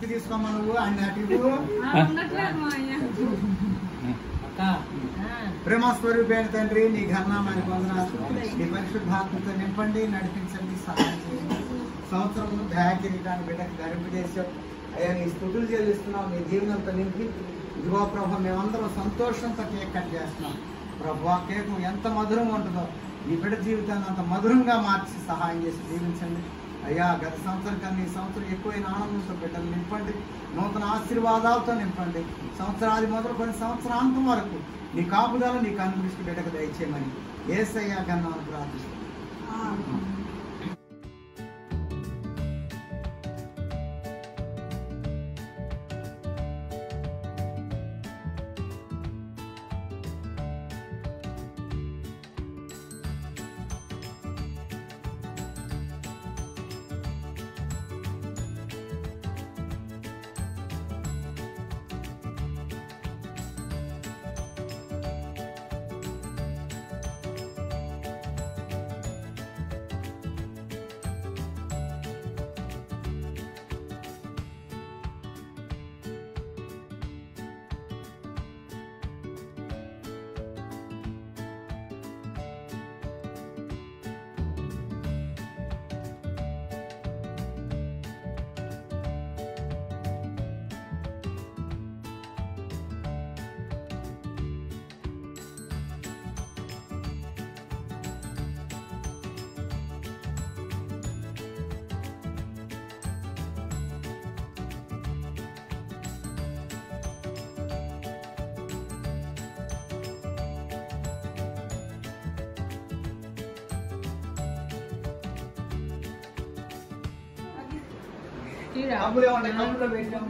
Book తీసుకోమా నువ్వు అన్ని అటు ప్రేమస్వరూపైన తండ్రి నీ ఘనామానికి వందనాలు. నీ పరిశుద్ధాత్మతో నింపండి, నడిపించండి, సహాయం చేయండి. సంవత్సరం దయాకిరీటాన్ని బిడ్డకు ధరింపజేసావు అయ్యా. నీ స్తుతులు చెల్లిస్తున్నావు, నీ దీవెనలతో నింపి ఇదిగో ప్రభు మేమందరం సంతోషంతో కేక్ కట్ చేస్తున్నాం ప్రభు. ఆ కేకు ఎంత మధురంగా ఉంటుందో నీ బిడ్డ జీవితాన్ని అంత మధురంగా మార్చి సహాయం చేసి దీవించండి అయ్యా. గత సంవత్సరం కన్నా ఈ సంవత్సరం ఎక్కువైన ఆనందంతో బిడ్డలు నింపండి, నూతన ఆశీర్వాదాలతో నింపండి. సంవత్సరాది మొదలుకొని సంవత్సరాంతం వరకు నీ కాపుదల నీ కనుదృష్టి బిడ్డకు దయచేయమని యేసయ్య గన్నాను ప్రార్థిస్తున్నాను. డబ్బులు ఏమన్నా కప్పులో పెట్టాము.